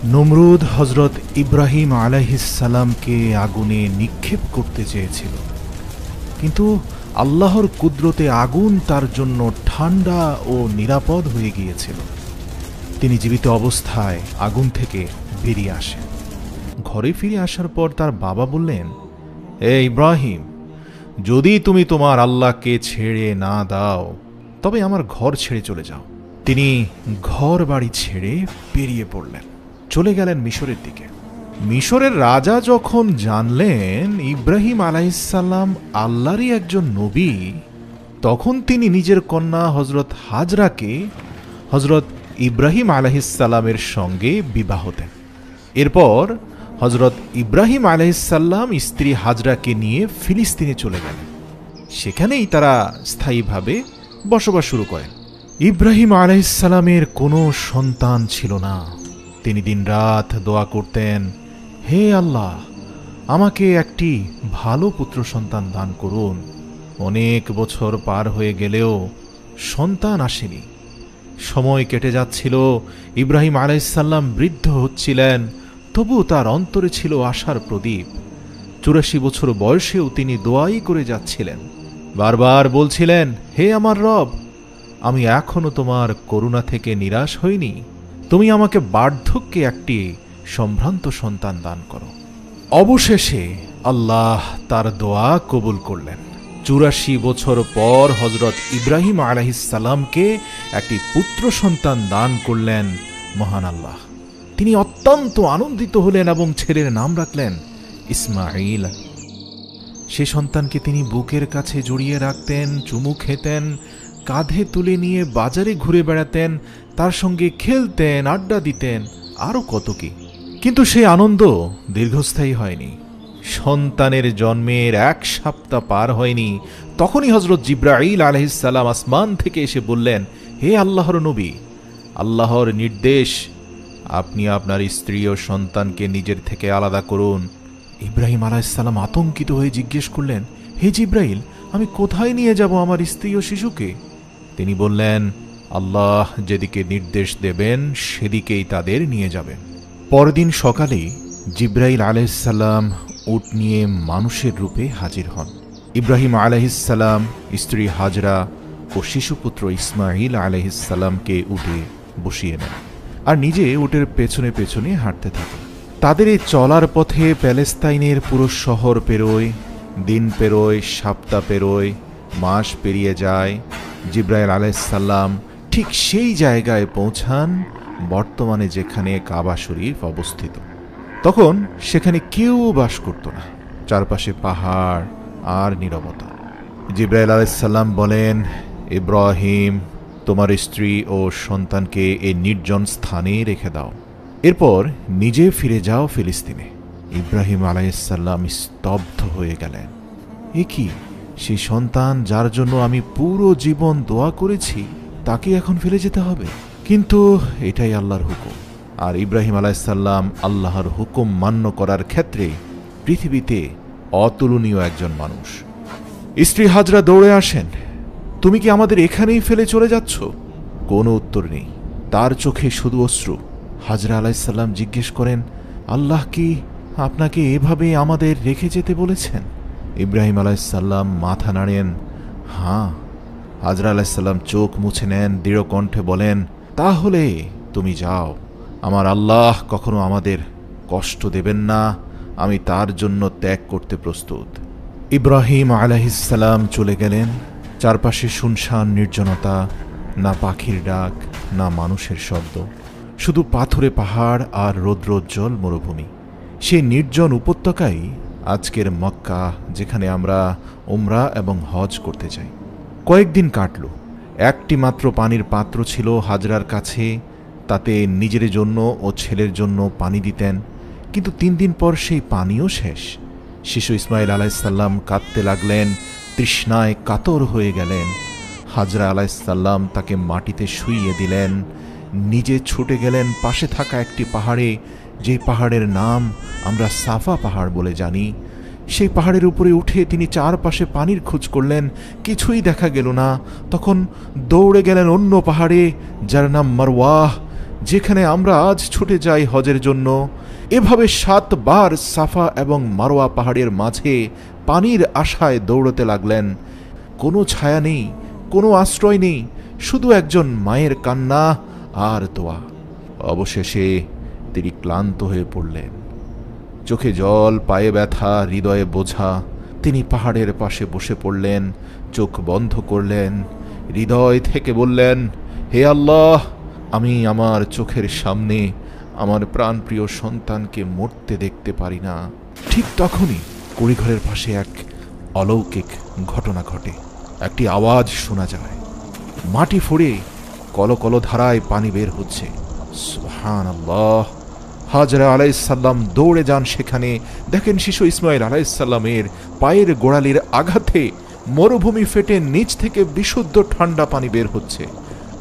নমরুদ হযরত ইব্রাহিম আলাইহিস সালামকে আগুনে নিক্ষেপ করতে চেয়েছিল, কিন্তু আল্লাহর কুদরতে আগুন তার জন্য ঠান্ডা ও নিরাপদ হয়ে গিয়েছিল। তিনি জীবিত অবস্থায় আগুন থেকে বেরিয়ে আসেন। ঘরে ফিরে আসার পর তার বাবা বললেন, হে ইব্রাহিম, যদি তুমি তোমার আল্লাহকে ছেড়ে না দাও তবে আমার ঘর ছেড়ে চলে যাও। তিনি ঘর বাড়ি ছেড়ে বেরিয়ে পড়লেন, চলে গেলেন মিশরের দিকে। মিশরের রাজা যখন জানলেন ইব্রাহিম আলাইহিসসালাম আল্লাহরই একজন নবী, তখন তিনি নিজের কন্যা হযরত হাজরাকে হযরত ইব্রাহিম আলাইহিসসালামের সঙ্গে বিবাহ দেন। এরপর হযরত ইব্রাহিম আলাইহিসসালাম স্ত্রী হাজরাকে নিয়ে ফিলিস্তিনে চলে গেলেন। সেখানেই তারা স্থায়ীভাবে বসবাস শুরু করেন। ইব্রাহিম আলাইহিসসালামের কোনো সন্তান ছিল না। তিনি দিনরাত দোয়া করতেন, হে আল্লাহ, আমাকে একটি ভালো পুত্র সন্তান দান করুন। অনেক বছর পার হয়ে গেলেও সন্তান আসেনি। সময় কেটে যাচ্ছিল, ইব্রাহিম আলাইহিসসালাম বৃদ্ধ হচ্ছিলেন, তবু তার অন্তরে ছিল আশার প্রদীপ। 84 বছর বয়সেও তিনি দোয়াই করে যাচ্ছিলেন, বারবার বলছিলেন, হে আমার রব, আমি এখনো তোমার করুণা থেকে নিরাশ হইনি। তুমি আমাকে বার্ধক্যে একটি সম্ভ্রান্ত সন্তান দান করো। অবশেষে আল্লাহ তার দোয়া কবুল করলেন। 84 বছর পর হযরত ইব্রাহিম আলাইহিসসালামকে একটি পুত্র সন্তান দান করলেন মহান আল্লাহ। তিনি অত্যন্ত আনন্দিত হলেন এবং ছেলের নাম রাখলেন ইসমাঈল। সে সন্তানকে তিনি বুকের কাছে জড়িয়ে রাখতেন, চুমু খেতেন, কাঁধে তুলে নিয়ে বাজারে ঘুরে বেড়াতেন, তার সঙ্গে খেলতেন, আড্ডা দিতেন, আরও কত কি। কিন্তু সেই আনন্দ দীর্ঘস্থায়ী হয়নি। সন্তানের জন্মের 1 সপ্তাহ পার হয়নি, তখনই হযরত জিবরাঈল আলাইহিসসালাম আসমান থেকে এসে বললেন, হে আল্লাহর নবী, আল্লাহর নির্দেশ, আপনি আপনার স্ত্রী ও সন্তানকে নিজের থেকে আলাদা করুন। ইব্রাহিম আলাইহিসসালাম আতঙ্কিত হয়ে জিজ্ঞেস করলেন, হে জিবরাইল, আমি কোথায় নিয়ে যাব আমার স্ত্রী ও শিশুকে? তিনি বললেন, আল্লাহ যেদিকে নির্দেশ দেবেন সেদিকেই তাদের নিয়ে যাবেন। পরদিন সকালে জিবরাইল আলাইহিসসালাম উট নিয়ে মানুষের রূপে হাজির হন। ইব্রাহিম আলাইহিসসালাম, স্ত্রী হাজরা ও শিশুপুত্র ইসমাঈল আলাইহিসসালামকে উটে বসিয়ে নেন আর নিজে উটের পেছনে পেছনে হাঁটতে থাকেন। তাদের এই চলার পথে প্যালেস্তাইনের পুরো শহর পেরোয়, দিন পেরোয়, সপ্তাহ পেরোয়, মাস পেরিয়ে যায়। জিবরাইল আলাইহিসসালাম ঠিক সেই জায়গায় পৌঁছান বর্তমানে যেখানে কাবা শরীফ অবস্থিত। তখন সেখানে কেউ বাস করত না, চারপাশে পাহাড় আর নীরবতা। জিবরাইল আলাইহিসসালাম বলেন, ইব্রাহিম, তোমার স্ত্রী ও সন্তানকে এই নির্জন স্থানে রেখে দাও, এরপর নিজে ফিরে যাও ফিলিস্তিনে। ইব্রাহিম আলাইহিসসালাম স্তব্ধ হয়ে গেলেন। এ কি, সেই সন্তান যার জন্য আমি পুরো জীবন দোয়া করেছি, তাকে এখন ফেলে যেতে হবে? কিন্তু এটাই আল্লাহর হুকুম, আর ইব্রাহিম আলাইহিসসালাম আল্লাহর হুকুম মান্য করার ক্ষেত্রে পৃথিবীতে অতুলনীয় একজন মানুষ। স্ত্রী হাজরা দৌড়ে আসেন, তুমি কি আমাদের এখানেই ফেলে চলে যাচ্ছ? কোনো উত্তর নেই, তার চোখে শুধু অশ্রু। হাজরা আলাইহিসসালাম জিজ্ঞেস করেন, আল্লাহ কি আপনাকে এভাবে আমাদের রেখে যেতে বলেছেন? ইব্রাহিম আলাইহিসসালাম মাথা নাড়েন, হ্যাঁ। হাজরা আলাইহিসসালাম চোখ মুছে নেন, দৃঢ় কণ্ঠে বলেন, তাহলে তুমি যাও, আমার আল্লাহ কখনো আমাদের কষ্ট দেবেন না, আমি তার জন্য ত্যাগ করতে প্রস্তুত। ইব্রাহিম আলাইহিসসালাম চলে গেলেন। চারপাশে শুনশান নির্জনতা, না পাখির ডাক, না মানুষের শব্দ, শুধু পাথুরে পাহাড় আর রৌদ্রোজ্জ্বল মরুভূমি। সেই নির্জন উপত্যকাই আজকের মক্কা, যেখানে আমরা উমরা এবং হজ করতে যাই। কয়েকদিন কাটল। একটি মাত্র পানির পাত্র ছিল হাজরার কাছে, তাতে নিজের জন্য ও ছেলের জন্য পানি দিতেন, কিন্তু 3 দিন পর সেই পানিও শেষ। শিশু ইসমাঈল আলাইহিসসালাম কাঁদতে লাগলেন, তৃষ্ণায় কাতর হয়ে গেলেন। হাজরা আলাইহিসসালাম তাকে মাটিতে শুইয়ে দিলেন, নিজে ছুটে গেলেন পাশে থাকা একটি পাহাড়ে, যে পাহাড়ের নাম আমরা সাফা পাহাড় বলে জানি। সেই পাহাড়ের উপরে উঠে তিনি চারপাশে পানির খোঁজ করলেন, কিছুই দেখা গেল না। তখন দৌড়ে গেলেন অন্য পাহাড়ে, যার নাম মারওয়াহ। যেখানে আমরা আজ ছুটে যাই হজের জন্য, এভাবে 7 বার সাফা এবং মারওয়া পাহাড়ের মাঝে পানির আশায় দৌড়তে লাগলেন। কোনো ছায়া নেই, কোনো আশ্রয় নেই, শুধু একজন মায়ের কান্না আর দোয়া। অবশেষে তিনি ক্লান্ত হয়ে পড়লেন। চোখে জল, পায়ে ব্যথা, হৃদয়ে বোঝা। তিনি পাহাড়ের পাশে বসে পড়লেন, চোখ বন্ধ করলেন, হৃদয় থেকে বললেন, হে আল্লাহ, আমি আমার চোখের সামনে আমার প্রাণপ্রিয় সন্তানকে মরতে দেখতে পারি না। ঠিক তখনই কুড়িঘরের পাশে এক অলৌকিক ঘটনা ঘটে। একটি আওয়াজ শোনা যায়, মাটি ফুঁড়ে কলকল ধারায় পানি বের হচ্ছে। সুবহানাল্লাহ! হাজরা আলাইহিসসালাম দৌড়ে যান সেখানে। দেখেন শিশু ইসমাইল আলাইহিসসালামের পায়ের গোড়ালির আঘাতে মরুভূমি ফেটে নিচ থেকে বিশুদ্ধ ঠান্ডা পানি বের হচ্ছে।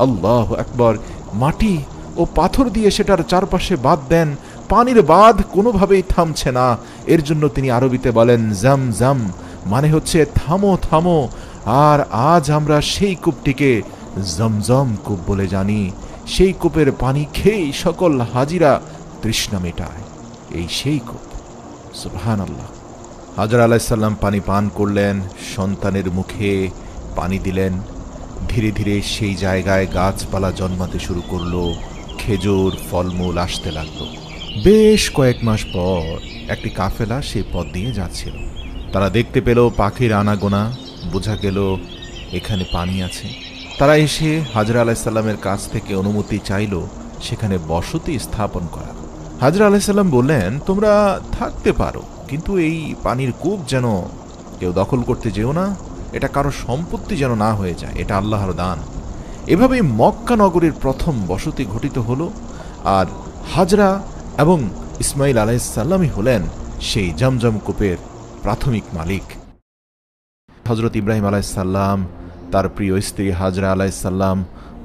আল্লাহু আকবার! মাটি ও পাথর দিয়ে সেটার চারপাশে বাঁধ দেন, পানির বাঁধ কোনোভাবেই থামছে না। এর জন্য তিনি আরবিতে বলেন জাম জাম, মানে হচ্ছে থামো থামো। আর আজ আমরা সেই কূপটিকে জমজম কূপ বলে জানি। সেই কূপের পানি খেয়েই সকল হাজিরা তৃষ্ণা মেটায়। এই সেই কূপ। সুবহানাল্লাহ! হাজরা আলাইহিসসালাম পানি পান করলেন, সন্তানের মুখে পানি দিলেন। ধীরে ধীরে সেই জায়গায় গাছপালা জন্মাতে শুরু করলো, খেজুর ফলমূল আসতে লাগলো। বেশ কয়েক মাস পর একটি কাফেলা সেই পথ দিয়ে যাচ্ছিল। তারা দেখতে পেল পাখির আনাগোনা, বোঝা গেল এখানে পানি আছে। তারা এসে হাজরা আলাইহিসসালামের কাছ থেকে অনুমতি চাইল সেখানে বসতি স্থাপন করা। হাজরা আলাইহিসসালাম বললেন, তোমরা থাকতে পারো, কিন্তু এই পানির কূপ যেন কেউ দখল করতে যেও না, এটা কারো সম্পত্তি যেন না হয়ে যায়, এটা আল্লাহর দান। এভাবেই মক্কা নগরীর প্রথম বসতি ঘটিত হলো। আর হাজরা এবং ইসমাইল আলাইহিসসালামই হলেন সেই জমজম কূপের প্রাথমিক মালিক। হযরত ইব্রাহিম আলাইহিসসালাম তার প্রিয় স্ত্রী হাজরা আলাইহিসসালাম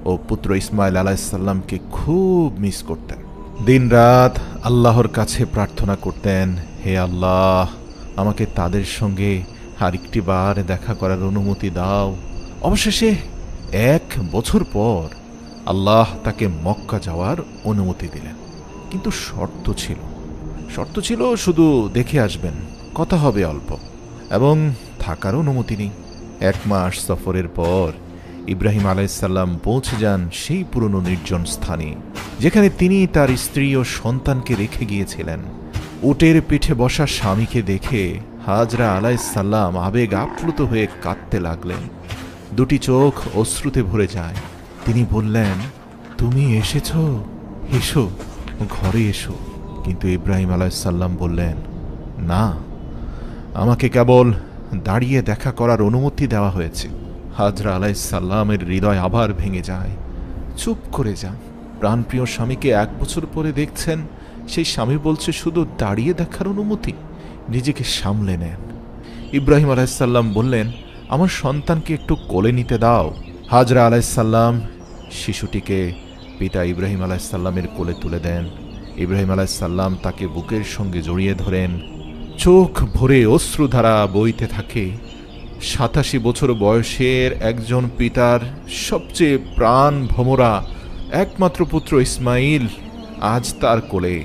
ও পুত্র ইসমাইল আলাইহিসসালামকে খুব মিস করতেন। দিনরাত আল্লাহর কাছে প্রার্থনা করতেন, হে আল্লাহ, আমাকে তাদের সঙ্গে আরেকটি বার দেখা করার অনুমতি দাও। অবশেষে 1 বছর পর আল্লাহ তাকে মক্কা যাওয়ার অনুমতি দিলেন। কিন্তু শর্ত ছিল শুধু দেখে আসবেন, কথা হবে অল্প, এবং থাকার অনুমতি নেই। 1 মাস সফরের পর ইব্রাহিম আলাইহিসসালাম পৌঁছে যান সেই পুরনো নির্জন স্থানে, যেখানে তিনি তার স্ত্রী ও সন্তানকে রেখে গিয়েছিলেন। উটের পিঠে বসা স্বামীকে দেখে হাজরা আলাইহিসসালাম আবেগ আপ্লুত হয়ে কাঁদতে লাগলেন। 2টি চোখ অশ্রুতে ভরে যায়। তিনি বললেন, তুমি এসেছো, এসো, ঘরে এসো। কিন্তু ইব্রাহিম আলাইহিসসালাম বললেন, না, আমাকে কেবল দাঁড়িয়ে দেখা করার অনুমতি দেওয়া হয়েছে। হাজরা আলাইহিসসালামের হৃদয় আবার ভেঙে যায়, চুপ করে যান। প্রাণপ্রিয় স্বামীকে 1 বছর পরে দেখছেন, সেই স্বামী বলছে শুধু দাঁড়িয়ে দেখার অনুমতি। নিজেকে সামলে নেন। ইব্রাহিম আলাইহিসসালাম বললেন, আমার সন্তানকে একটু কোলে নিতে দাও। হাজরা আলাইহিসসালাম শিশুটিকে পিতা ইব্রাহিম আলাইহিসসালামের কোলে তুলে দেন। ইব্রাহিম আলাইহিসসালাম তাকে বুকের সঙ্গে জড়িয়ে ধরেন। চোখ ভরে অশ্রুধারা বইতে থাকে। 87 বছর বয়সের একজন পিতার সবচেয়ে প্রাণ ভমরা একমাত্র পুত্র ইসমাইল আজ তার কোলে।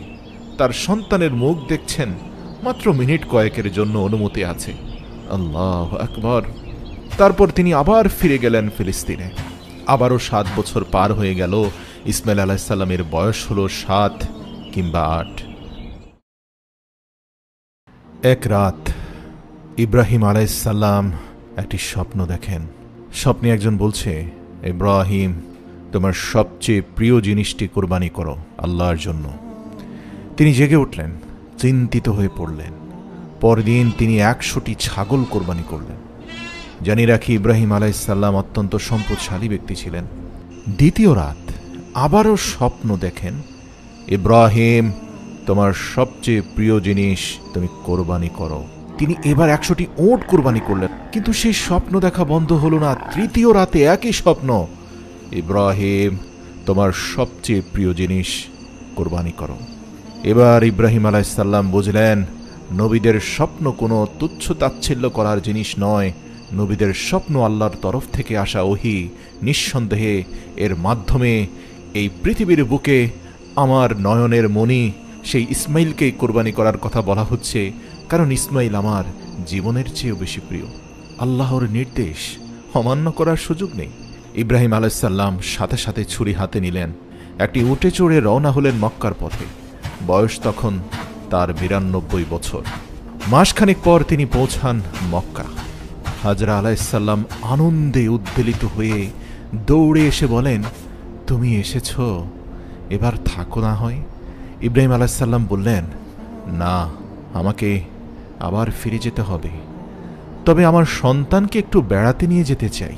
তার সন্তানের মুখ দেখছেন। মাত্র মিনিট কয়েকের জন্য অনুমতি আছে। আল্লাহু আকবার! তারপর তিনি আবার ফিরে গেলেন ফিলিস্তিনে। আবারও 7 বছর পার হয়ে গেল। ইসমাইল আলাইহিসসালামের বয়স হলো 7 কিংবা 8। এক রাত ইব্রাহিম আলাইহিসসালাম একটি স্বপ্ন দেখেন। স্বপ্নে একজন বলছে, ইব্রাহিম, তোমার সবচেয়ে প্রিয় জিনিসটি কোরবানি করো আল্লাহর জন্য। তিনি জেগে উঠলেন, চিন্তিত হয়ে পড়লেন। পরদিন তিনি 100টি ছাগল কোরবানি করলেন। জানি রাখি, ইব্রাহিম আলাইহিসসালাম অত্যন্ত সম্পদশালী ব্যক্তি ছিলেন। দ্বিতীয় রাত আবারও স্বপ্ন দেখেন, ইব্রাহিম, তোমার সবচেয়ে প্রিয় জিনিস তুমি কোরবানি করো। তিনি এবার 100টি ওট কোরবানি করলেন, কিন্তু সেই স্বপ্ন দেখা বন্ধ হলো না। তৃতীয় রাতে একই স্বপ্ন, ইব্রাহিম, তোমার সবচেয়ে প্রিয় জিনিস কোরবানি করো। এবার ইব্রাহিম আলাইহিসসালাম বুঝলেন, নবীদের স্বপ্ন কোনো তুচ্ছ তাচ্ছিল্য করার জিনিস নয়। নবীদের স্বপ্ন আল্লাহর তরফ থেকে আসা ওহী। নিঃসন্দেহে এর মাধ্যমে এই পৃথিবীর বুকে আমার নয়নের মণি সেই ইসমাইলকেই কোরবানি করার কথা বলা হচ্ছে, কারণ ইসমাইল আমার জীবনের চেয়েও বেশি প্রিয়। আল্লাহর নির্দেশ অমান্য করার সুযোগ নেই। ইব্রাহিম আলাইসাল্লাম সাথে সাথে ছুরি হাতে নিলেন, একটি উটে চড়ে রওনা হলেন মক্কার পথে। বয়স তখন তার 92 বছর। মাসখানেক পর তিনি পৌঁছান মক্কা। হাজরা আলাইসাল্লাম আনন্দে উদ্বেলিত হয়ে দৌড়ে এসে বলেন, তুমি এসেছ, এবার থাকো না হয়। ইব্রাহিম আলাইসাল্লাম বললেন, না, আমাকে আবার ফিরে যেতে হবে, তবে আমার সন্তানকে একটু বেড়াতে নিয়ে যেতে চাই।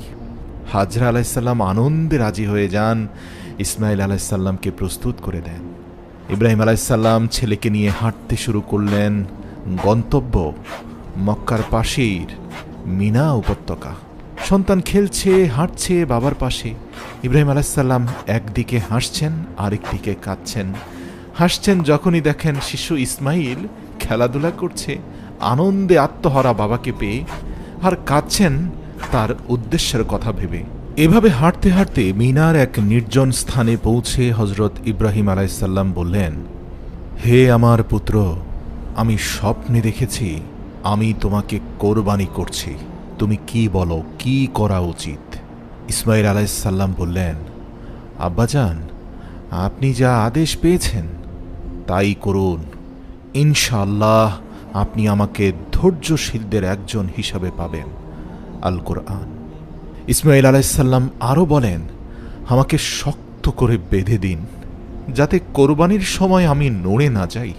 হাজরা আলাইসাল্লাম আনন্দে রাজি হয়ে যান, ইসমাইল আলাইসাল্লামকে প্রস্তুত করে দেন। ইব্রাহিম আলাইসাল্লাম ছেলেকে নিয়ে হাঁটতে শুরু করলেন। গন্তব্য মক্কার পাশের মিনা উপত্যকা। সন্তান খেলছে, হাঁটছে বাবার পাশে। ইব্রাহিম আলাইসাল্লাম একদিকে হাসছেন, আরেকদিকে কাঁদছেন। হাসছেন যখনই দেখেন শিশু ইসমাইল খেলাধুলা করছে আনন্দে আত্মহারা বাবাকে পেয়ে, আর কাঁদছেন তার উদ্দেশ্যের কথা ভেবে। এভাবে হাঁটতে হাঁটতে মিনার এক নির্জন স্থানে পৌঁছে হজরত ইব্রাহিম আলাইসাল্লাম বললেন, হে আমার পুত্র, আমি স্বপ্নে দেখেছি আমি তোমাকে কোরবানি করছি, তুমি কি বলো, কি করা উচিত? ইসমাইল আলাইসাল্লাম বললেন, আব্বাজান, আপনি যা আদেশ পেয়েছেন তাই করুন। ইনশাআল্লাহ আপনি আমাকে ধৈর্যশীলদের একজন হিসাবে পাবেন। আল কোরআন। ইসমাইল আলাইসাল্লাম আরও বলেন, আমাকে শক্ত করে বেঁধে দিন, যাতে কোরবানির সময় আমি নড়ে না যাই।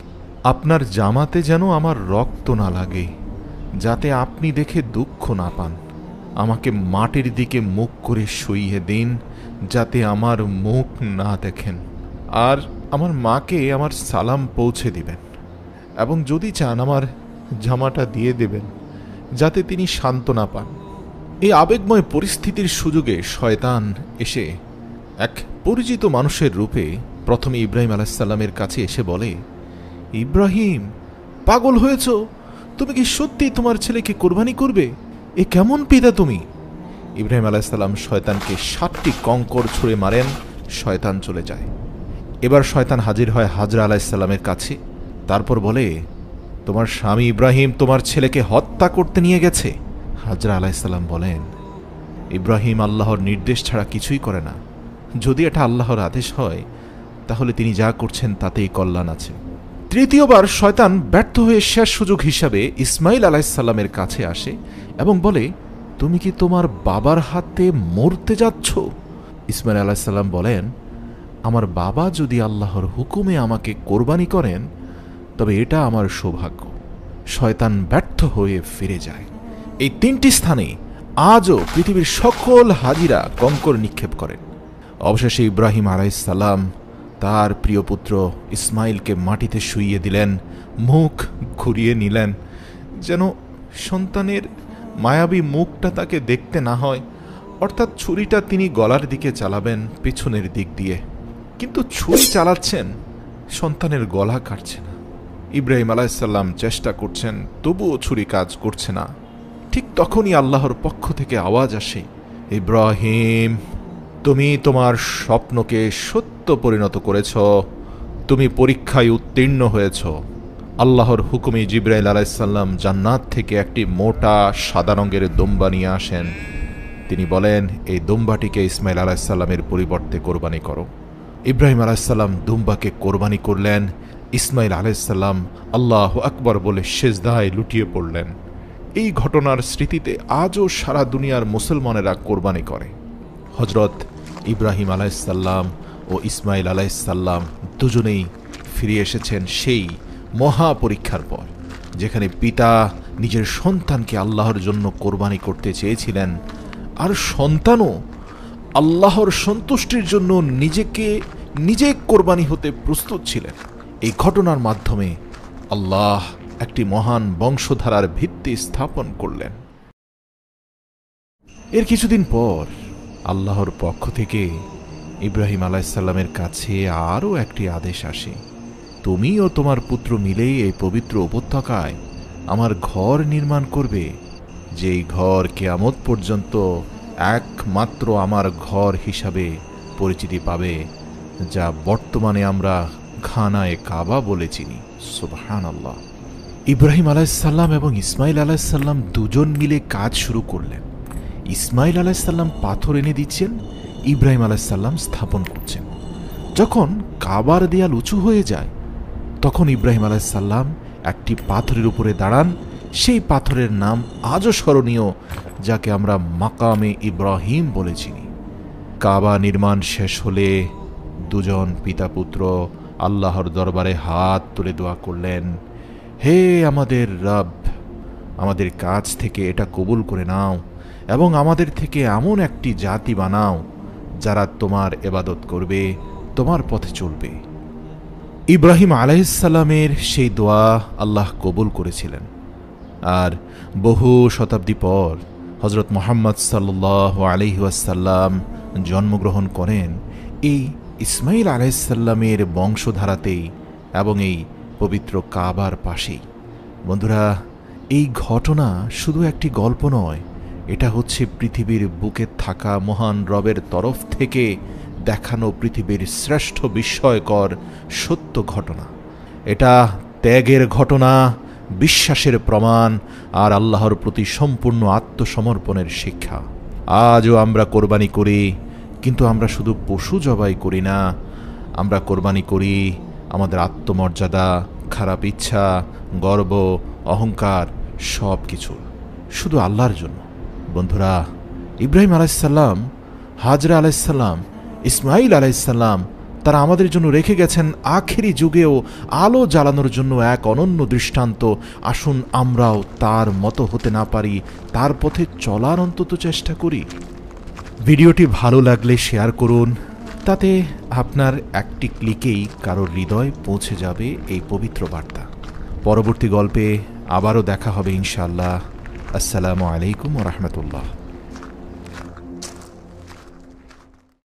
আপনার জামাতে যেন আমার রক্ত না লাগে, যাতে আপনি দেখে দুঃখ না পান। আমাকে মাটির দিকে মুখ করে শুইয়ে দিন, যাতে আমার মুখ না দেখেন। আর আমার মাকে আমার সালাম পৌঁছে দিবেন, এবং যদি চান আমার জামাটা দিয়ে দেবেন, যাতে তিনি সান্ত্বনা পান। এই আবেগময় পরিস্থিতির সুযোগে শয়তান এসে এক পরিচিত মানুষের রূপে প্রথমে ইব্রাহিম আলাইসাল্লামের কাছে এসে বলে, ইব্রাহিম, পাগল হয়েছ? তুমি কি সত্যি তোমার ছেলেকে কোরবানি করবে? এ কেমন পিতা তুমি? ইব্রাহিম আলাইসাল্লাম শয়তানকে 7টি কঙ্কর ছুঁড়ে মারেন। শয়তান চলে যায়। এবার শয়তান হাজির হয় হাজরা আলাইসাল্লামের কাছে। তারপর বলে, তোমার স্বামী ইব্রাহিম তোমার ছেলেকে হত্যা করতে নিয়ে গেছে। হাজরা আলাইসাল্লাম বলেন, ইব্রাহিম আল্লাহর নির্দেশ ছাড়া কিছুই করে না। যদি এটা আল্লাহর আদেশ হয়, তাহলে তিনি যা করছেন তাতেই কল্যাণ আছে। তৃতীয়বার শয়তান ব্যর্থ হয়ে শেষ সুযোগ হিসাবে ইসমাইল আলাইসাল্লামের কাছে আসে এবং বলে, তুমি কি তোমার বাবার হাতে মরতে যাচ্ছ? ইসমাইল আলাইসাল্লাম বলেন, আমার বাবা যদি আল্লাহর হুকুমে আমাকে কোরবানি করেন, তবে এটা আমার সৌভাগ্য। শয়তান ব্যর্থ হয়ে ফিরে যায়। এই 3টি স্থানে আজও পৃথিবীর সকল হাজিরা কঙ্কর নিক্ষেপ করেন। অবশেষে ইব্রাহিম আলাইসাল্লাম তার প্রিয় পুত্র ইসমাইলকে মাটিতে শুইয়ে দিলেন, মুখ ঘুরিয়ে নিলেন, যেন সন্তানের মায়াবী মুখটা তাকে দেখতে না হয়। অর্থাৎ ছুরিটা তিনি গলার দিকে চালাবেন পেছনের দিক দিয়ে, কিন্তু ছুরি চালাচ্ছেন, সন্তানের গলা কাটছে না। ইব্রাহিম আলাইসাল্লাম চেষ্টা করছেন, তবুও ছুরি কাজ করছে না। ঠিক তখনই আল্লাহর পক্ষ থেকে আওয়াজ আসে, ইব্রাহিম, তুমি তোমার স্বপ্নকে সত্য পরিণত করেছ, তুমি পরীক্ষায় উত্তীর্ণ হয়েছ। আল্লাহর হুকুমে জিবরাইল আলাইসাল্লাম জান্নাত থেকে একটি মোটা সাদা রঙের দুম্বা নিয়ে আসেন। তিনি বলেন, এই দুম্বাটিকে ইসমাইল আলাইসাল্লামের পরিবর্তে কোরবানি করো। ইব্রাহিম আলাইসাল্লাম দুম্বাকে কোরবানি করলেন। ইসমাইল আলাইসাল্লাম আল্লাহু আকবার বলে সেজদায় লুটিয়ে পড়লেন। এই ঘটনার স্মৃতিতে আজও সারা দুনিয়ার মুসলমানেরা কোরবানি করে। হজরত ইব্রাহিম আলাইসাল্লাম ও ইসমাইল আলাইসাল্লাম দুজনেই ফিরে এসেছেন সেই মহা পরীক্ষার পর, যেখানে পিতা নিজের সন্তানকে আল্লাহর জন্য কোরবানি করতে চেয়েছিলেন, আর সন্তানও আল্লাহর সন্তুষ্টির জন্য নিজে কোরবানি হতে প্রস্তুত ছিলেন। এই ঘটনার মাধ্যমে আল্লাহ একটি মহান বংশধারার ভিত্তি স্থাপন করলেন। এর কিছুদিন পর আল্লাহর পক্ষ থেকে ইব্রাহিম আলাইসাল্লামের কাছে আরও একটি আদেশ আসে, তুমি ও তোমার পুত্র মিলেই এই পবিত্র উপত্যকায় আমার ঘর নির্মাণ করবে, যেই ঘর কিয়ামত পর্যন্ত একমাত্র আমার ঘর হিসাবে পরিচিতি পাবে। যা বর্তমানে আমরা খানায়ে কাবা বলে চিনি। সুবহানাল্লাহ। ইব্রাহিম আলাইসাল্লাম এবং ইসমাইল আলাইসাল্লাম দুজন মিলে কাজ শুরু করলেন। ইসমাইল আলাইসাল্লাম পাথর এনে দিচ্ছেন, ইব্রাহিম আলাইসাল্লাম স্থাপন করছেন। যখন কাবার দেয়াল উঁচু হয়ে যায় তখন ইব্রাহিম আলাইসাল্লাম একটি পাথরের উপরে দাঁড়ান। সেই পাথরের নাম আজও স্মরণীয়, যাকে আমরা মাকামে ইব্রাহিম বলে চিনি। কাবা নির্মাণ শেষ হলে দুজন পিতা পুত্র আল্লাহর দরবারে হাত তুলে দোয়া করলেন, হে আমাদের রব, আমাদের কাছ থেকে এটা কবুল করে নাও এবং আমাদের থেকে এমন একটি জাতি বানাও যারা তোমার ইবাদত করবে, তোমার পথে চলবে। ইব্রাহিম আলাইহিসসালামের সেই দোয়া আল্লাহ কবুল করেছিলেন। আর বহু শতাব্দী পর হযরত মুহাম্মদ সাল্লাল্লাহু আলাইহি ওয়াসাল্লাম জন্মগ্রহণ করেন এই ইসমাইল আলাইহিসসালামের বংশধারাতেই এবং এই পবিত্র কাবার পাশেই। বন্ধুরা, এই ঘটনা শুধু একটি গল্প নয়, এটা হচ্ছে পৃথিবীর বুকে থাকা মহান রবের তরফ থেকে দেখানো পৃথিবীর শ্রেষ্ঠ বিস্ময়কর সত্য ঘটনা। এটা ত্যাগের ঘটনা, বিশ্বাসের প্রমাণ আর আল্লাহর প্রতি সম্পূর্ণ আত্মসমর্পণের শিক্ষা। আজও আমরা কোরবানি করি, কিন্তু আমরা শুধু পশু জবাই করি না, আমরা কোরবানি করি আমাদের আত্মমর্যাদা, খারাপ ইচ্ছা, গর্ব, অহংকার সব কিছু শুধু আল্লাহর জন্য। বন্ধুরা, ইব্রাহিম আলাইসাল্লাম, হাজরা আলাইসাল্লাম, ইসমাইল আলাইসাল্লাম তারা আমাদের জন্য রেখে গেছেন আখেরি যুগেও আলো জ্বালানোর জন্য এক অনন্য দৃষ্টান্ত। আসুন আমরাও তার মতো হতে না পারি, তার পথে চলার অন্তত চেষ্টা করি। ভিডিওটি ভালো লাগলে শেয়ার করুন, তাতে আপনার একটি ক্লিকেই কারোর হৃদয় পৌঁছে যাবে এই পবিত্র বার্তা। পরবর্তী গল্পে আবারও দেখা হবে ইনশাআল্লাহ। আসসালামু আলাইকুম ওয়া রাহমাতুল্লাহ।